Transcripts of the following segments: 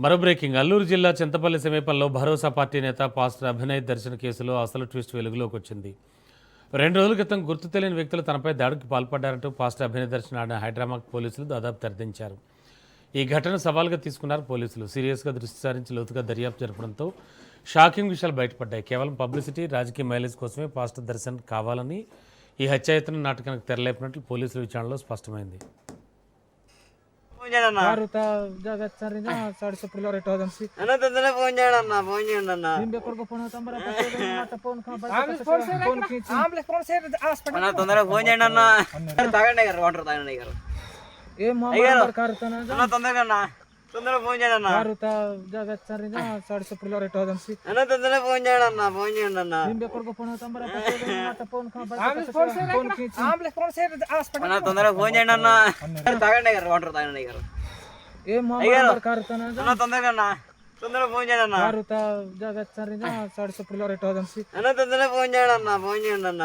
మరో బ్రేకింగ్ అల్లూరు జిల్లా చింతపల్లి సమీపంలో భరోసా పార్టీ నేత పాస్టర్ అభినయ్ దర్శన్ కేసులో అసలు ట్విస్ట్ వెలుగులోకి వచ్చింది. 2 రోజుల క్రితం గుర్తు తెలియని వ్యక్తులు తనపై దాడికి పాల్పడ్డారంటూ పాస్టర్ అభినయ్ దర్శన్ ఆడిన హైదరాబాద్ పోలీసులు దాదాపు తెరదించారు. ఈ ఘటన సవాల్గా తీసుకున్నారు పోలీసులు. సీరియస్గా దృష్టి సారించి లోతుగా దర్యాప్తు జరపడంతో షాకింగ్ విషయాలు బయటపడ్డాయి. కేవలం పబ్లిసిటీ, రాజకీయ మైలేజ్ కోసమే పాస్టర్ దర్శన్ కావాలని ఈ హత్యాయత్న నాటకానికి తెరలేపినట్లు పోలీసుల విచారణలో స్పష్టమైంది. తొందరగా ఫోన్ చేయండి అన్న. తాగండి గారు వాటర్ తాగండి గారు. తొందరగా తొందరగా ఫోన్ చేయండి అన్న. తొందరగా ఫోన్ చేయండి అన్న. ఫోన్ చేయండి అన్న.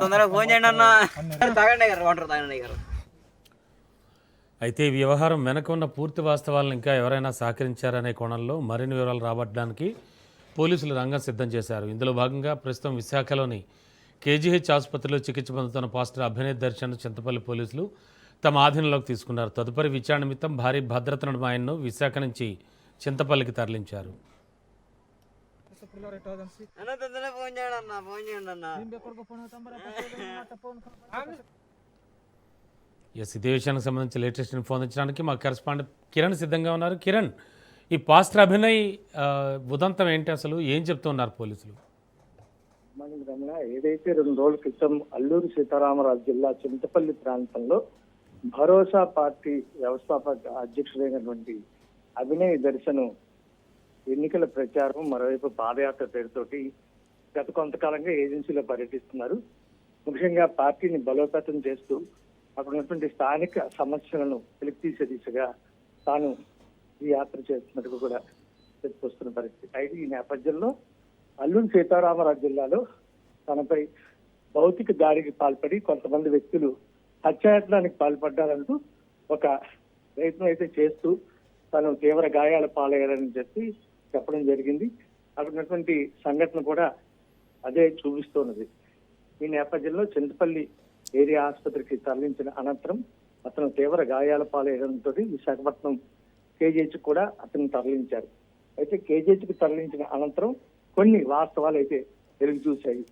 తొందరగా ఫోన్ చేయండి అన్న. తాగండి గారు వాటర్ తాగండి గారు. అయితే ఈ వ్యవహారం వెనక ఉన్న పూర్తి వాస్తవాలను ఇంకా ఎవరైనా సహకరించారనే కోణంలో మరిన్ని వివరాలు రాబట్టడానికి పోలీసులు రంగం సిద్ధం చేశారు. ఇందులో భాగంగా ప్రస్తుతం విశాఖలోని కేజీహెచ్ ఆసుపత్రిలో చికిత్స పొందుతున్న పాస్టర్ అభినయ్ దర్శన్ చింతపల్లి పోలీసులు తమ ఆధీనంలోకి తీసుకున్నారు. తదుపరి విచారణ నిమిత్తం భారీ భద్రత నడుమ ఆయన్ను విశాఖ నుంచి చింతపల్లికి తరలించారు. ఇదే విషయానికి సంబంధించి లేటెస్ట్ ఇన్ఫో అందించడానికి మా కరెస్పాండెంట్ కిరణ్ సిద్ధంగా ఉన్నారు. కిరణ్, ఈ పాస్టర్ అభినయ్ ఉదంతం ఏంటి, అసలు ఏం చెప్తున్నారు పోలీసులు? ఏదైతే 2 రోజుల క్రితం అల్లూరు సీతారామరాజు జిల్లా చింతపల్లి ప్రాంతంలో భరోసా పార్టీ వ్యవస్థాపక అధ్యక్షుడైనటువంటి అభినయ్ దర్శన్ ఎన్నికల ప్రచారం, మరోవైపు పాదయాత్ర పేరుతోటి గత కొంతకాలంగా ఏజెన్సీలో పర్యటిస్తున్నారు. ముఖ్యంగా పార్టీని బలోపేతం చేస్తూ అక్కడ ఉన్నటువంటి స్థానిక సమస్యలను వెలికితీసే దిశగా తాను ఈ యాత్ర చేస్తున్నట్టు కూడా చెప్పుకొస్తున్న పరిస్థితి. అయితే ఈ నేపథ్యంలో అల్లూరు సీతారామరాజు జిల్లాలో తనపై భౌతిక దాడికి పాల్పడి కొంతమంది వ్యక్తులు హత్యాయత్నానికి పాల్పడ్డారంటూ ఒక ప్రయత్నం అయితే చేస్తూ తను తీవ్ర గాయాల పాలయ్యారని చెప్పడం జరిగింది. అక్కడ ఉన్నటువంటి సంఘటన కూడా అదే చూపిస్తున్నది. ఈ నేపథ్యంలో చింతపల్లి ఏరియా ఆసుపత్రికి తరలించిన అనంతరం అతను తీవ్ర గాయాల పాలయ్యడంతో విశాఖపట్నం కేజీహెచ్ కూడా అతను తరలించారు. అయితే కేజీహెచ్కి తరలించిన అనంతరం కొన్ని వాస్తవాలు అయితే వెలుగు చూశాయి.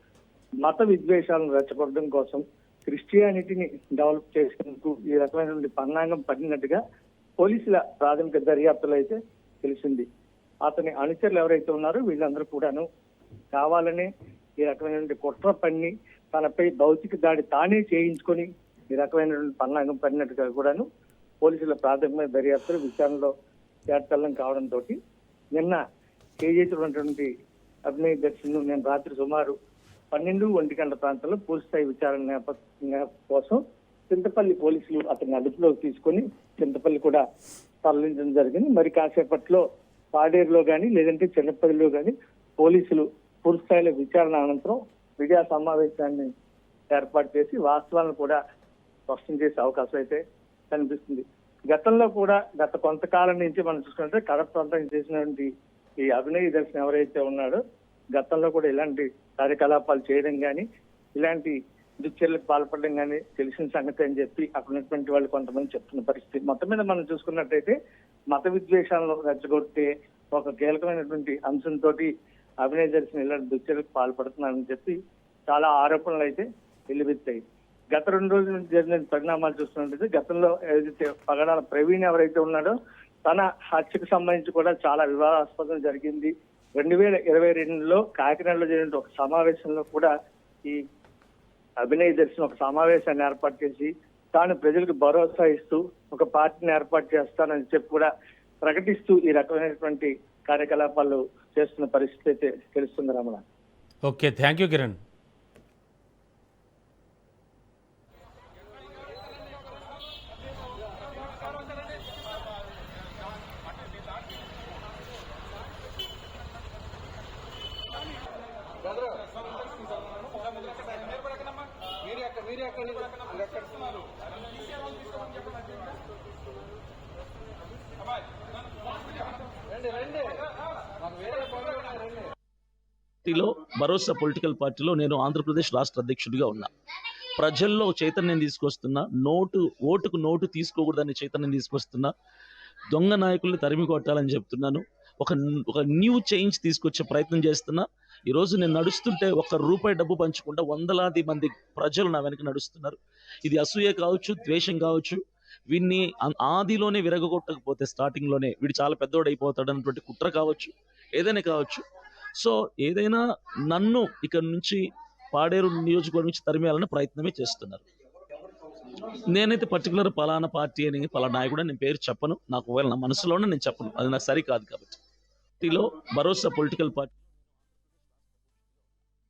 మత విద్వేషాలను రెచ్చగొట్టడం కోసం క్రిస్టియానిటీని డెవలప్ చేసేందుకు ఈ రకమైనటువంటి పన్నాగం పడినట్టుగా పోలీసుల ప్రాథమిక దర్యాప్తులో అయితే తెలిసింది. అతని అనుచరులు ఎవరైతే ఉన్నారో వీళ్ళందరూ కూడాను కావాలనే ఈ రకమైనటువంటి కుట్ర పన్ని తనపై భౌతిక దాడి తానే చేయించుకొని ఈ రకమైనటువంటి పన్నాగం పడినట్టుగా కూడాను పోలీసుల ప్రాథమిక దర్యాప్తులు విచారణలో తేటతెల్లం కావడంతో నిన్న కేజీహెచ్ ఉన్నటువంటి అభినయ్ దర్శన్ నేను రాత్రి సుమారు 12-1 గంటల ప్రాంతంలో పూర్తిస్థాయి విచారణ కోసం చింతపల్లి పోలీసులు అతన్ని అదుపులోకి తీసుకొని చింతపల్లి కూడా తరలించడం జరిగింది. మరి కాసేపట్లో పాడేరులో కానీ లేదంటే చిన్నపల్లిలో కానీ పోలీసులు పూర్తిస్థాయిలో విచారణ అనంతరం మీడియా సమావేశాన్ని ఏర్పాటు చేసి వాస్తవాలను కూడా స్పష్టం చేసే అవకాశం అయితే కనిపిస్తుంది. గతంలో కూడా గత కొంతకాలం నుంచి మనం చూసుకుంటే కడప ప్రాంతం చేసినటువంటి ఈ అభినయ్ దర్శన్ ఎవరైతే ఉన్నాడో గతంలో కూడా ఇలాంటి కార్యకలాపాలు చేయడం కానీ ఇలాంటి దుశ్చర్యలకు పాల్పడడం కానీ తెలిసిన సంగతి అని చెప్పి అక్కడ ఉన్నటువంటి వాళ్ళు కొంతమంది చెప్తున్న పరిస్థితి. మొత్తం మీద మనం చూసుకున్నట్టయితే మత విద్వేషాలను రెచ్చగొట్టే ఒక కీలకమైనటువంటి అంశంతో అభినయ్ దర్శన్ ఇలాంటి దుశ్చర్యలకు పాల్పడుతున్నారని చెప్పి చాలా ఆరోపణలు అయితే వెల్లువెత్తాయి. గత 2 రోజుల నుంచి జరిగిన పరిణామాలు చూస్తున్నట్టయితే గతంలో ఏదైతే పగడాల ప్రవీణ్ ఎవరైతే ఉన్నాడో తన హత్యకు సంబంధించి కూడా చాలా వివాదాస్పదం జరిగింది. 2022లో కాకినాడలో జరిగిన ఒక సమావేశంలో కూడా ఈ అభినయ్ దర్శన్ ఒక సమావేశాన్ని ఏర్పాటు చేసి తాను ప్రజలకు భరోసా ఇస్తూ ఒక పార్టీని ఏర్పాటు చేస్తానని చెప్పి కూడా ప్రకటిస్తూ ఈ రకమైనటువంటి కార్యకలాపాలు చేస్తున్న పరిస్థితి అయితే తెలుస్తుంది. Ramana. Okay, thank you Kiran. మీరు ఎక్కడ పార్టీలో భరోసా పొలిటికల్ పార్టీలో నేను ఆంధ్రప్రదేశ్ రాష్ట్ర అధ్యక్షుడిగా ఉన్నా. ప్రజల్లో చైతన్యం తీసుకొస్తున్నా. ఓటుకు నోటు తీసుకోకూడదని చైతన్యం తీసుకొస్తున్నా. దొంగ నాయకుల్ని తరిమి కొట్టాలని చెప్తున్నాను. ఒక న్యూ చేంజ్ తీసుకొచ్చే ప్రయత్నం చేస్తున్నా. ఈరోజు నేను నడుస్తుంటే ₹1 డబ్బు పంచకుండా వందలాది మంది ప్రజలు నా వెనక నడుస్తున్నారు. ఇది అసూయ కావచ్చు, ద్వేషం కావచ్చు. వీడిని ఆదిలోనే విరగొట్టకపోతే స్టార్టింగ్లోనే వీడు చాలా పెద్దోడు అయిపోతాడు అన్నటువంటి కుట్ర కావచ్చు, ఏదైనా కావచ్చు. సో ఏదైనా నన్ను ఇక్కడ నుంచి పాడేరు నియోజకవర్గం నుంచి తరిమేయాలనే ప్రయత్నమే చేస్తున్నారు. నేనైతే పర్టికులర్ పలానా పార్టీ అని పలానా నాయకుడు నేను పేరు చెప్పను. నాకు ఒకవేళ నా మనసులోనే నేను చెప్పను, అది నాకు సరికాదు. కాబట్టి పార్టీలో భరోసా పొలిటికల్ పార్టీ